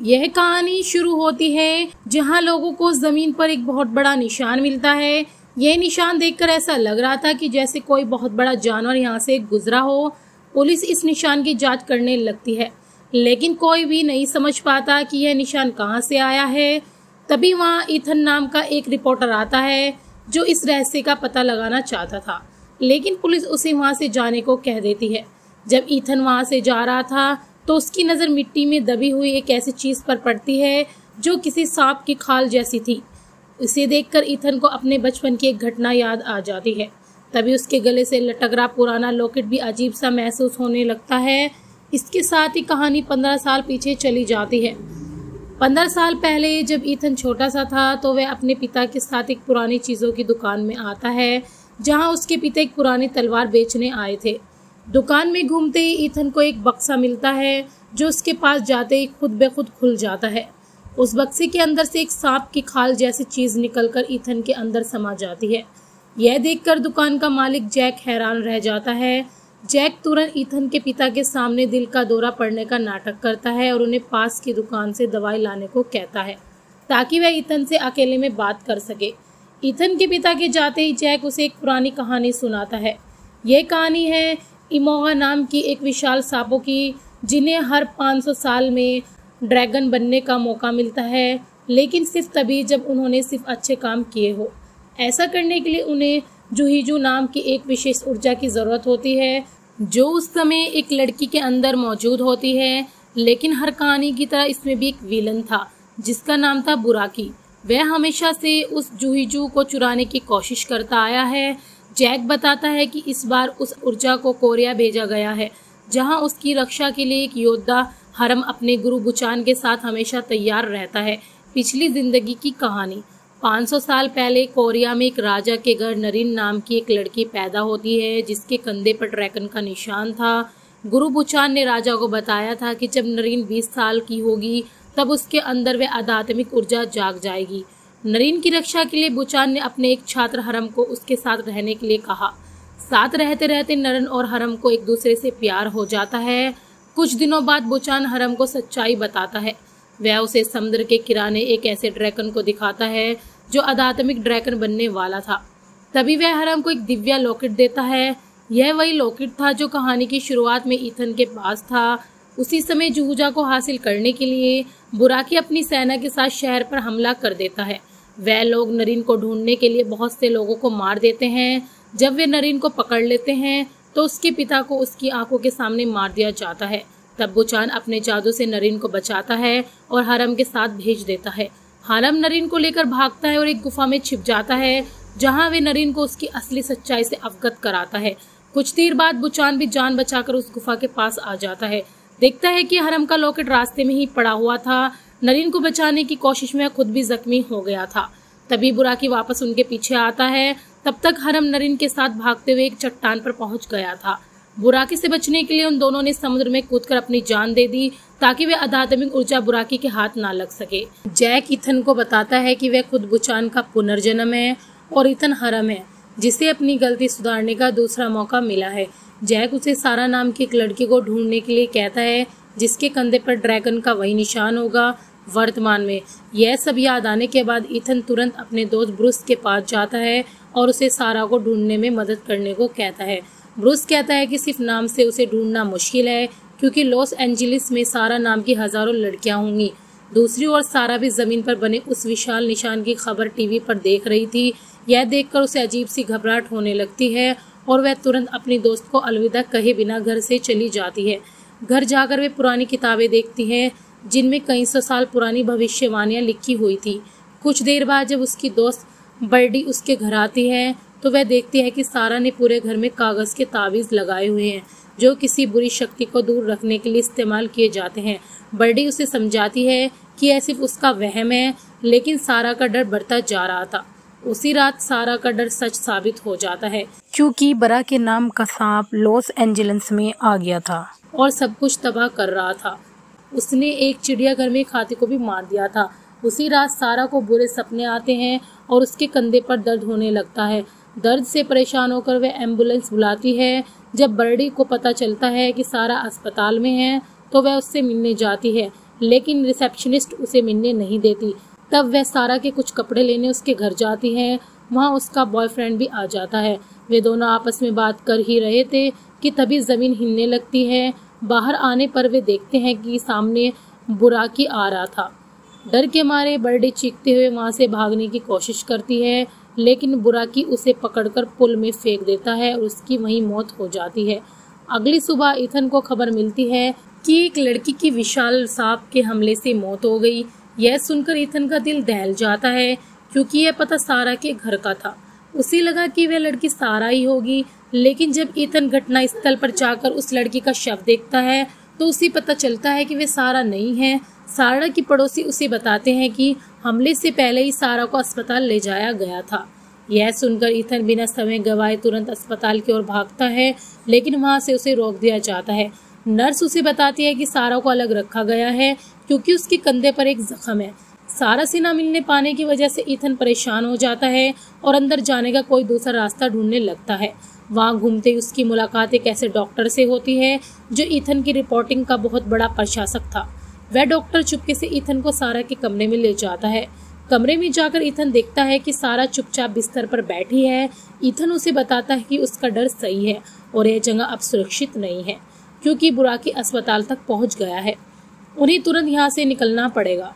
यह कहानी शुरू होती है जहां लोगों को जमीन पर एक बहुत बड़ा निशान मिलता है। यह निशान देखकर ऐसा लग रहा था कि जैसे कोई बहुत बड़ा जानवर यहाँ से गुजरा हो। पुलिस इस निशान की जांच करने लगती है, लेकिन कोई भी नहीं समझ पाता कि यह निशान कहाँ से आया है। तभी वहाँ ईथन नाम का एक रिपोर्टर आता है जो इस रहस्य का पता लगाना चाहता था, लेकिन पुलिस उसे वहाँ से जाने को कह देती है। जब ईथन वहाँ से जा रहा था तो उसकी नज़र मिट्टी में दबी हुई एक ऐसी चीज़ पर पड़ती है जो किसी सांप की खाल जैसी थी। इसे देखकर ईथन को अपने बचपन की एक घटना याद आ जाती है। तभी उसके गले से लटक रहा पुराना लॉकेट भी अजीब सा महसूस होने लगता है। इसके साथ ही कहानी 15 साल पीछे चली जाती है। 15 साल पहले जब ईथन छोटा सा था तो वह अपने पिता के साथ एक पुरानी चीज़ों की दुकान में आता है, जहां उसके पिता एक पुरानी तलवार बेचने आए थे। दुकान में घूमते ही ईथन को एक बक्सा मिलता है जो उसके पास जाते ही खुद ब खुद खुल जाता है। उस बक्से के अंदर से एक सांप की खाल जैसी चीज़ निकलकर ईथन के अंदर समा जाती है। यह देखकर दुकान का मालिक जैक हैरान रह जाता है। जैक तुरंत ईथन के पिता के सामने दिल का दौरा पड़ने का नाटक करता है और उन्हें पास की दुकान से दवाई लाने को कहता है ताकि वह ईथन से अकेले में बात कर सके। ईथन के पिता के जाते ही जैक उसे एक पुरानी कहानी सुनाता है। यह कहानी है इमोगा नाम की एक विशाल सांपों की, जिन्हें हर 500 साल में ड्रैगन बनने का मौका मिलता है, लेकिन सिर्फ तभी जब उन्होंने सिर्फ अच्छे काम किए हो। ऐसा करने के लिए उन्हें जुहिजू नाम की एक विशेष ऊर्जा की ज़रूरत होती है जो उस समय एक लड़की के अंदर मौजूद होती है। लेकिन हर कहानी की तरह इसमें भी एक विलन था जिसका नाम था बुराकी। वह हमेशा से उस जुहिजू को चुराने की कोशिश करता आया है। जैक बताता है कि इस बार उस ऊर्जा को कोरिया भेजा गया है, जहां उसकी रक्षा के लिए एक योद्धा हरम अपने गुरु बुचान के साथ हमेशा तैयार रहता है। पिछली जिंदगी की कहानी। 500 साल पहले कोरिया में एक राजा के घर नरीन नाम की एक लड़की पैदा होती है जिसके कंधे पर ड्रैगन का निशान था। गुरु बुचान ने राजा को बताया था कि जब नरीन 20 साल की होगी तब उसके अंदर वह आध्यात्मिक ऊर्जा जाग जाएगी। नरीन की रक्षा के लिए बुचान ने अपने एक छात्र हरम को उसके साथ रहने के लिए कहा। साथ रहते रहते नरन और हरम को एक दूसरे से प्यार हो जाता है। कुछ दिनों बाद बुचान हरम को सच्चाई बताता है। वह उसे समुद्र के किनारे एक ऐसे ड्रैगन को दिखाता है जो आध्यात्मिक ड्रैगन बनने वाला था। तभी वह हरम को एक दिव्य लॉकेट देता है। यह वही लॉकेट था जो कहानी की शुरुआत में ईथन के पास था। उसी समय जुहुजा को हासिल करने के लिए बुराकी अपनी सेना के साथ शहर पर हमला कर देता है। वह लोग नरीन को ढूंढने के लिए बहुत से लोगों को मार देते हैं। जब वे नरीन को पकड़ लेते हैं तो उसके पिता को उसकी आंखों के सामने मार दिया जाता है। तब बुचान अपने जादू से नरीन को बचाता है और हरम के साथ भेज देता है। हरम नरीन को लेकर भागता है और एक गुफा में छिप जाता है, जहां वे नरीन को उसकी असली सच्चाई से अवगत कराता है। कुछ देर बाद बुचान भी जान बचाकर उस गुफा के पास आ जाता है। देखता है कि हरम का लॉकेट रास्ते में ही पड़ा हुआ था। नरीन को बचाने की कोशिश में खुद भी जख्मी हो गया था। तभी बुराकी वापस उनके पीछे आता है। तब तक हरम नरीन के साथ भागते हुए एक चट्टान पर पहुंच गया था। बुराकी से बचने के लिए उन दोनों ने समुद्र में कूदकर अपनी जान दे दी ताकि वे आध्यात्मिक ऊर्जा बुराकी के हाथ ना लग सके। जैक ईथन को बताता है कि वह खुद बुचान का पुनर्जन्म है और ईथन हरम है जिसे अपनी गलती सुधारने का दूसरा मौका मिला है। जैक उसे सारा नाम की एक लड़की को ढूंढने के लिए कहता है जिसके कंधे पर ड्रैगन का वही निशान होगा वर्तमान में। यह सब याद आने के बाद ईथन तुरंत अपने दोस्त ब्रूस के पास जाता है और उसे सारा को ढूंढने में मदद करने को कहता है। ब्रूस कहता है कि सिर्फ नाम से उसे ढूंढना मुश्किल है क्योंकि लॉस एंजलिस में सारा नाम की हजारों लड़कियां होंगी। दूसरी ओर सारा भी जमीन पर बने उस विशाल निशान की खबर टीवी पर देख रही थी। यह देखकर उसे अजीब सी घबराहट होने लगती है और वह तुरंत अपनी दोस्त को अलविदा कहे बिना घर से चली जाती है। घर जाकर वे पुरानी किताबें देखती है जिनमें कई सौ साल पुरानी भविष्यवाणियां लिखी हुई थी। कुछ देर बाद जब उसकी दोस्त बर्डी उसके घर आती है तो वह देखती है कि सारा ने पूरे घर में कागज के ताबीज लगाए हुए हैं जो किसी बुरी शक्ति को दूर रखने के लिए इस्तेमाल किए जाते हैं। बर्डी उसे समझाती है कि यह सिर्फ उसका वहम है, लेकिन सारा का डर बढ़ता जा रहा था। उसी रात सारा का डर सच साबित हो जाता है क्योंकि बरा के नाम का सांप लॉस एंजलिस में आ गया था और सब कुछ तबाह कर रहा था। उसने एक चिड़ियाघर में एक हाथी को भी मार दिया था। उसी रात सारा को बुरे सपने आते हैं और उसके कंधे पर दर्द होने लगता है। दर्द से परेशान होकर वह एम्बुलेंस बुलाती है। जब बर्डी को पता चलता है कि सारा अस्पताल में है तो वह उससे मिलने जाती है। लेकिन रिसेप्शनिस्ट उसे मिलने नहीं देती। तब वह सारा के कुछ कपड़े लेने उसके घर जाती है। वहाँ उसका बॉयफ्रेंड भी आ जाता है। वे दोनों आपस में बात कर ही रहे थे कि तभी जमीन हिलने लगती है। बाहर आने पर वे देखते हैं कि सामने बुराकी आ रहा था। डर के मारे बर्डी चीखते हुए वहां से भागने की कोशिश करती है, लेकिन बुराकी उसे पकड़कर पुल में फेंक देता है और उसकी वहीं मौत हो जाती है। अगली सुबह ईथन को खबर मिलती है कि एक लड़की की विशाल सांप के हमले से मौत हो गई। यह सुनकर ईथन का दिल दहल जाता है, क्योंकि यह पता सारा के घर का था। उसे लगा कि वह लड़की सारा ही होगी, लेकिन जब ईथन घटना स्थल पर जाकर उस लड़की का शव देखता है तो उसे पता चलता है कि वे सारा नहीं है। सारा की पड़ोसी उसे बताते हैं कि हमले से पहले ही सारा को अस्पताल ले जाया गया था। यह सुनकर ईथन बिना समय गवाए तुरंत अस्पताल की ओर भागता है, लेकिन वहां से उसे रोक दिया जाता है। नर्स उसे बताती है कि सारा को अलग रखा गया है क्योंकि उसके कंधे पर एक जख्म है। सारा से न मिलने पाने की वजह से ईथन परेशान हो जाता है और अंदर जाने का कोई दूसरा रास्ता ढूंढने लगता है। वहां घूमते ही उसकी मुलाकात एक ऐसे डॉक्टर से होती है जो ईथन की रिपोर्टिंग का बहुत बड़ा प्रशासक था। वह डॉक्टर चुपके से ईथन को सारा के कमरे में ले जाता है। कमरे में जाकर ईथन देखता है कि सारा चुपचाप बिस्तर पर बैठी है। ईथन उसे बताता है कि उसका डर सही है और यह जगह अब सुरक्षित नहीं है, क्योंकि बुराकी अस्पताल तक पहुंच गया है। उन्हें तुरंत यहाँ से निकलना पड़ेगा।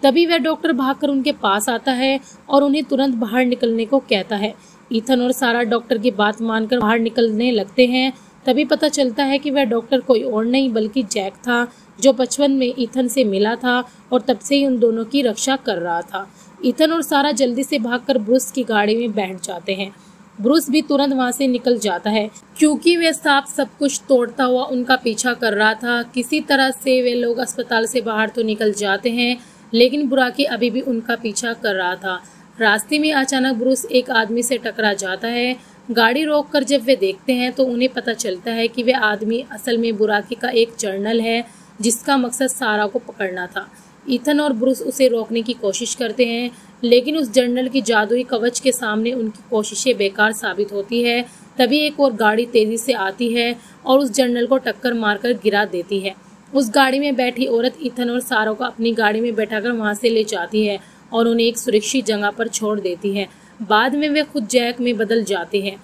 तभी वह डॉक्टर भागकर उनके पास आता है और उन्हें तुरंत बाहर निकलने को कहता है। ईथन और सारा डॉक्टर की बात मानकर बाहर निकलने लगते हैं। तभी पता चलता है कि वह डॉक्टर कोई और नहीं बल्कि जैक था, जो बचपन में ईथन से मिला था और तब से ही उन दोनों की रक्षा कर रहा था। ईथन और सारा जल्दी से भागकर ब्रूस की गाड़ी में बैठ जाते हैं। ब्रूस भी तुरंत वहां से निकल जाता है, क्योंकि वह सांप सब कुछ तोड़ता हुआ उनका पीछा कर रहा था। किसी तरह से वे लोग अस्पताल से बाहर तो निकल जाते हैं, लेकिन बुराकी अभी भी उनका पीछा कर रहा था। रास्ते में अचानक ब्रूस एक आदमी से टकरा जाता है। गाड़ी रोककर जब वे देखते हैं तो उन्हें पता चलता है कि वह आदमी असल में बुराकी का एक जर्नल है, जिसका मकसद सारा को पकड़ना था। ईथन और ब्रूस उसे रोकने की कोशिश करते हैं, लेकिन उस जर्नल की जादुई कवच के सामने उनकी कोशिशें बेकार साबित होती है। तभी एक और गाड़ी तेजी से आती है और उस जर्नल को टक्कर मारकर गिरा देती है। उस गाड़ी में बैठी औरत ईथन और सारा को अपनी गाड़ी में बैठाकर वहां से ले जाती है और उन्हें एक सुरक्षित जगह पर छोड़ देती है। बाद में वे खुद जैक में बदल जाते हैं,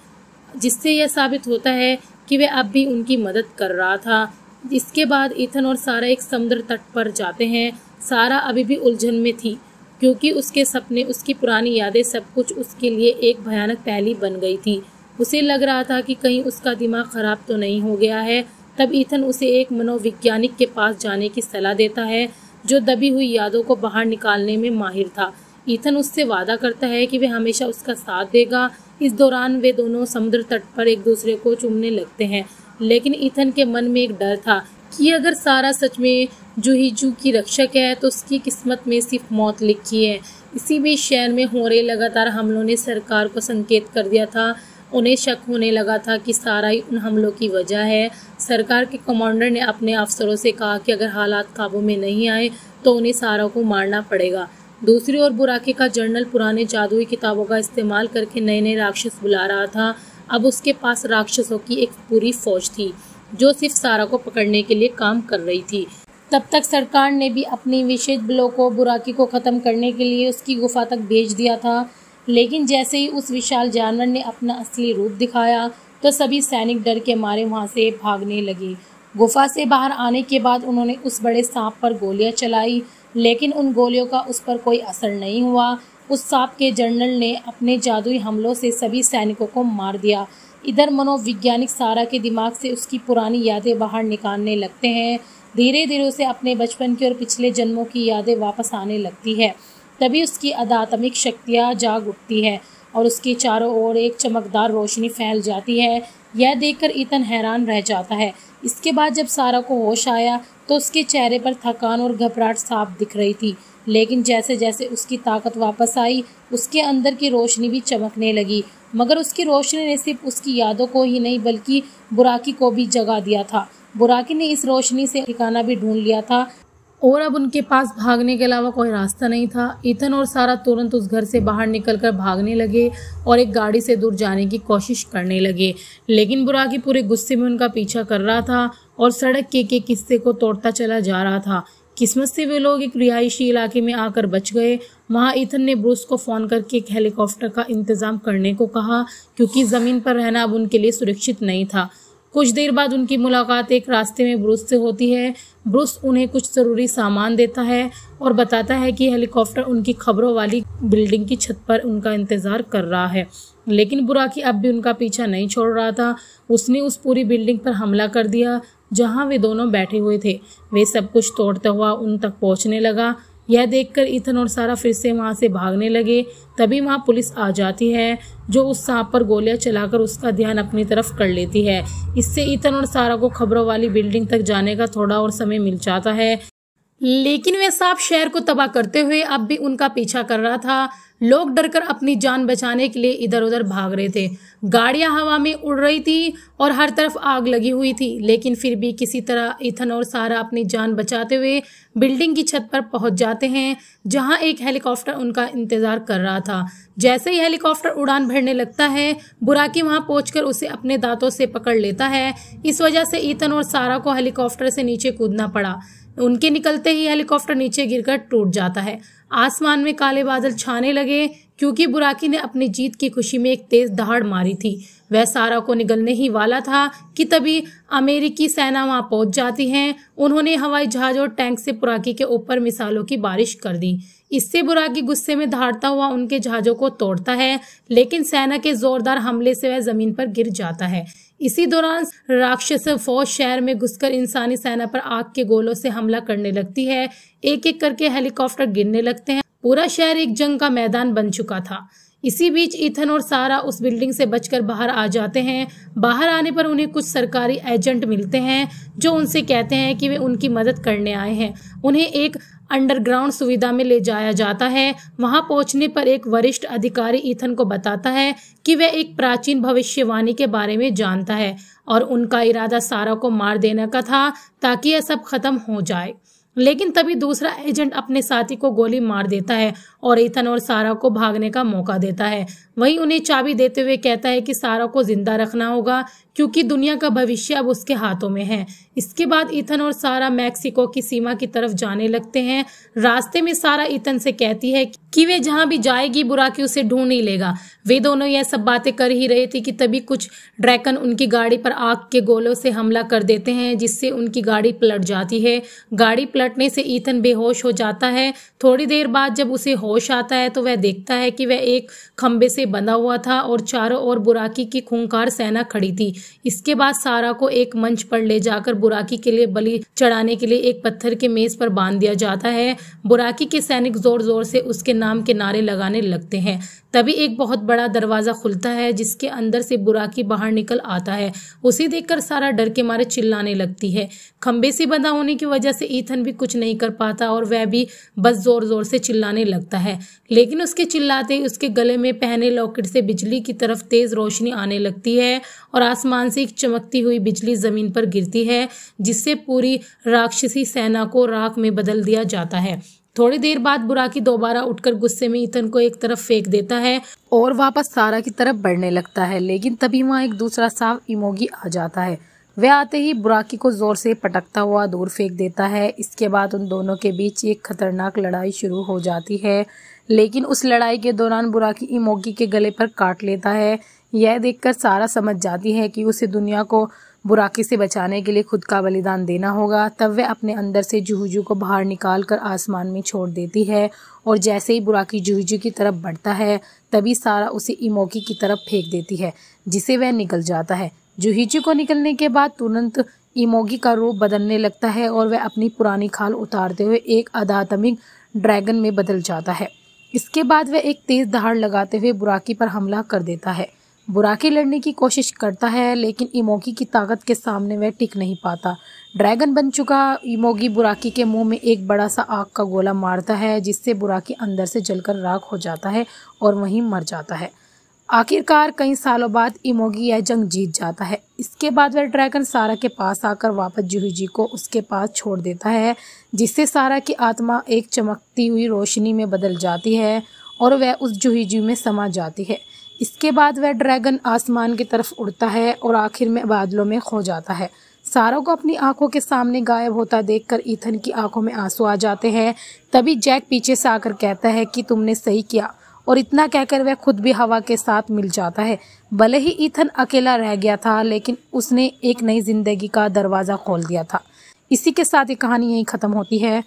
जिससे यह साबित होता है कि वे अब भी उनकी मदद कर रहा था। इसके बाद ईथन और सारा एक समुद्र तट पर जाते हैं। सारा अभी भी उलझन में थी, क्योंकि उसके सपने, उसकी पुरानी यादें, सब कुछ उसके लिए एक भयानक पहेली बन गई थी। उसे लग रहा था कि कहीं उसका दिमाग खराब तो नहीं हो गया है। तब ईथन उसे एक मनोवैज्ञानिक के पास जाने की सलाह देता है, जो दबी हुई यादों को बाहर निकालने में माहिर था। ईथन उससे वादा करता है कि वह हमेशा उसका साथ देगा। इस दौरान वे दोनों समुद्र तट पर एक दूसरे को चूमने लगते हैं, लेकिन ईथन के मन में एक डर था कि अगर सारा सच में जुहिजू की रक्षक है तो उसकी किस्मत में सिर्फ मौत लिखी है। इसी बीच शहर में हो रहे लगातार हमलों ने सरकार को संकेत कर दिया था। उन्हें शक होने लगा था कि सारा ही उन हमलों की वजह है। सरकार के कमांडर ने अपने अफसरों से कहा कि अगर हालात काबू में नहीं आए तो उन्हें सारा को मारना पड़ेगा। दूसरी ओर बुराकी का जर्नल पुराने जादुई किताबों का इस्तेमाल करके नए नए राक्षस बुला रहा था। अब उसके पास राक्षसों की एक पूरी फौज थी, जो सिर्फ सारा को पकड़ने के लिए काम कर रही थी। तब तक सरकार ने भी अपनी विशेष बलों को बुराकी को खत्म करने के लिए उसकी गुफा तक भेज दिया था। लेकिन जैसे ही उस विशाल जानवर ने अपना असली रूप दिखाया तो सभी सैनिक डर के मारे वहां से भागने लगे। गुफा से बाहर आने के बाद उन्होंने उस बड़े सांप पर गोलियां चलाई, लेकिन उन गोलियों का उस पर कोई असर नहीं हुआ। उस सांप के जर्नल ने अपने जादुई हमलों से सभी सैनिकों को मार दिया। इधर मनोवैज्ञानिक सारा के दिमाग से उसकी पुरानी यादें बाहर निकालने लगते हैं। धीरे धीरे उसे अपने बचपन की और पिछले जन्मों की यादें वापस आने लगती है। तभी उसकी अधात्मिक शक्तियाँ जाग उठती है और उसके चारों ओर एक चमकदार रोशनी फैल जाती है। यह देखकर ईथन हैरान रह जाता है। इसके बाद जब सारा को होश आया तो उसके चेहरे पर थकान और घबराहट साफ दिख रही थी, लेकिन जैसे जैसे उसकी ताकत वापस आई उसके अंदर की रोशनी भी चमकने लगी। मगर उसकी रोशनी ने सिर्फ उसकी यादों को ही नहीं बल्कि बुराकी को भी जगा दिया था। बुराकी ने इस रोशनी से ठिकाना भी ढूंढ लिया था और अब उनके पास भागने के अलावा कोई रास्ता नहीं था। ईथन और सारा तुरंत उस घर से बाहर निकलकर भागने लगे और एक गाड़ी से दूर जाने की कोशिश करने लगे, लेकिन बुराकी पूरे गुस्से में उनका पीछा कर रहा था और सड़क के किस्से को तोड़ता चला जा रहा था। किस्मत से वे लोग एक रिहायशी इलाके में आकर बच गए। वहां ईथन ने ब्रूस को फोन करके एक हेलीकॉप्टर का इंतजाम करने को कहा, क्योंकि जमीन पर रहना अब उनके लिए सुरक्षित नहीं था। कुछ देर बाद उनकी मुलाकात एक रास्ते में ब्रूस से होती है। ब्रूस उन्हें कुछ जरूरी सामान देता है और बताता है कि हेलीकॉप्टर उनकी खबरों वाली बिल्डिंग की छत पर उनका इंतजार कर रहा है। लेकिन बुराकी अब भी उनका पीछा नहीं छोड़ रहा था। उसने उस पूरी बिल्डिंग पर हमला कर दिया जहां वे दोनों बैठे हुए थे। वे सब कुछ तोड़ता हुआ उन तक पहुंचने लगा। यह देखकर ईथन और सारा फिर से वहां से भागने लगे। तभी वहां पुलिस आ जाती है, जो उस सांप पर गोलियां चलाकर उसका ध्यान अपनी तरफ कर लेती है। इससे ईथन और सारा को खबरों वाली बिल्डिंग तक जाने का थोड़ा और समय मिल जाता है, लेकिन वह सांप शहर को तबाह करते हुए अब भी उनका पीछा कर रहा था। लोग डरकर अपनी जान बचाने के लिए इधर उधर भाग रहे थे। गाड़ियां हवा में उड़ रही थी और हर तरफ आग लगी हुई थी, लेकिन फिर भी किसी तरह ईथन और सारा अपनी जान बचाते हुए बिल्डिंग की छत पर पहुंच जाते हैं, जहां एक हेलीकॉप्टर उनका इंतजार कर रहा था। जैसे ही हेलीकॉप्टर उड़ान भरने लगता है, बुराकी वहां पहुंचकर उसे अपने दांतों से पकड़ लेता है। इस वजह से ईथन और सारा को हेलीकॉप्टर से नीचे कूदना पड़ा। उनके निकलते ही हेलीकॉप्टर नीचे गिरकर टूट जाता है। आसमान में काले बादल छाने लगे, क्योंकि बुराकी ने अपनी जीत की खुशी में एक तेज दहाड़ मारी थी। वह सारा को निगलने ही वाला था कि तभी अमेरिकी सेना वहां पहुंच जाती है। उन्होंने हवाई जहाज और टैंक से बुराकी के ऊपर मिसाइलों की बारिश कर दी। इससे बुराकी गुस्से में दहाड़ता हुआ उनके जहाजों को तोड़ता है, लेकिन सेना के जोरदार हमले से वह जमीन पर गिर जाता है। इसी दौरान राक्षस फौज शहर में घुसकर इंसानी सेना पर आग के गोलों से हमला करने लगती है। एक एक करके हेलीकॉप्टर गिरने लगते हैं। पूरा शहर एक जंग का मैदान बन चुका था। इसी बीच ईथन और सारा उस बिल्डिंग से बचकर बाहर आ जाते हैं। बाहर आने पर उन्हें कुछ सरकारी एजेंट मिलते हैं, जो उनसे कहते हैं कि वे उनकी मदद करने आए हैं। उन्हें एक अंडरग्राउंड सुविधा में ले जाया जाता है। वहां पहुंचने पर एक वरिष्ठ अधिकारी ईथन को बताता है कि वह एक प्राचीन भविष्यवाणी के बारे में जानता है और उनका इरादा सारा को मार देने का था, ताकि यह सब खत्म हो जाए। लेकिन तभी दूसरा एजेंट अपने साथी को गोली मार देता है और ईथन और सारा को भागने का मौका देता है। वहीं उन्हें चाबी देते हुए कहता है कि सारा को जिंदा रखना होगा, क्योंकि दुनिया का भविष्य अब उसके हाथों में है। इसके बाद ईथन और सारा मैक्सिको की सीमा की तरफ जाने लगते हैं। रास्ते में सारा ईथन से कहती है कि वे जहां भी जाएगी बुराकी उसे ढूंढ ही लेगा। वे दोनों यह सब बातें कर ही रहे थे कि तभी कुछ ड्रैगन उनकी गाड़ी पर आग के गोलों से हमला कर देते हैं, जिससे उनकी गाड़ी पलट जाती है। गाड़ी पलटने से ईथन बेहोश हो जाता है। थोड़ी देर बाद जब उसे होश आता है तो वह देखता है कि वह एक खंबे से बंधा हुआ था और चारों ओर बुराकी की खूंखार सेना खड़ी थी। इसके बाद सारा को एक मंच पर ले जाकर बुराकी के लिए बलि चढ़ाने के लिए एक पत्थर के मेज पर बांध दिया जाता है। बुराकी के सैनिक जोर जोर से उसके नाम के नारे लगाने लगते हैं। तभी एक बहुत बड़ा दरवाजा खुलता है, जिसके अंदर से बुराकी बाहर निकल आता है। उसे देखकर सारा डर के मारे चिल्लाने लगती है। खंबे से बंधा होने की वजह से ईथन भी कुछ नहीं कर पाता और वह भी बस जोर जोर से चिल्लाने लगता है। लेकिन उसके चिल्लाते ही उसके गले में पहने लॉकेट से बिजली की तरफ तेज रोशनी आने लगती है और आसमान से एक चमकती हुई बिजली जमीन पर गिरती है, जिससे पूरी राक्षसी सेना को राख में बदल दिया जाता है। थोड़ी देर बाद बुराकी दोबारा उठकर गुस्से में ईथन को एक तरफ फेंक देता है और वापस सारा की तरफ बढ़ने लगता है। लेकिन तभी वहाँ एक दूसरा सांप इमोगी आ जाता है। वह आते ही बुराकी को जोर से पटकता हुआ दूर फेंक देता है। इसके बाद उन दोनों के बीच एक खतरनाक लड़ाई शुरू हो जाती है। लेकिन उस लड़ाई के दौरान बुराकी इमोगी के गले पर काट लेता है। यह देखकर सारा समझ जाती है कि उसे दुनिया को बुराकी से बचाने के लिए खुद का बलिदान देना होगा। तब वह अपने अंदर से जुहुजू को बाहर निकाल कर आसमान में छोड़ देती है और जैसे ही बुराकी जुहुजू की तरफ बढ़ता है, तभी सारा उसे इमोगी की तरफ फेंक देती है, जिसे वह निकल जाता है। जुहुजू को निकलने के बाद तुरंत इमोगी का रूप बदलने लगता है और वह अपनी पुरानी खाल उतारते हुए एक अधातमिक ड्रैगन में बदल जाता है। इसके बाद वह एक तेज दहाड़ लगाते हुए बुराकी पर हमला कर देता है। बुराकी लड़ने की कोशिश करता है, लेकिन इमोगी की ताकत के सामने वह टिक नहीं पाता। ड्रैगन बन चुका इमोगी बुराकी के मुंह में एक बड़ा सा आग का गोला मारता है, जिससे बुराकी अंदर से जलकर राख हो जाता है और वहीं मर जाता है। आखिरकार कई सालों बाद इमोगी यह जंग जीत जाता है। इसके बाद वह ड्रैगन सारा के पास आकर वापस जुहुजी को उसके पास छोड़ देता है, जिससे सारा की आत्मा एक चमकती हुई रोशनी में बदल जाती है और वह उस जुहुजी में समा जाती है। इसके बाद वह ड्रैगन आसमान की तरफ उड़ता है और आखिर में बादलों में खो जाता है। सारा को अपनी आंखों के सामने गायब होता देखकर ईथन की आंखों में आंसू आ जाते हैं। तभी जैक पीछे से आकर कहता है कि तुमने सही किया, और इतना कहकर वह खुद भी हवा के साथ मिल जाता है। भले ही ईथन अकेला रह गया था, लेकिन उसने एक नई जिंदगी का दरवाजा खोल दिया था। इसी के साथ ये कहानी यहीं खत्म होती है।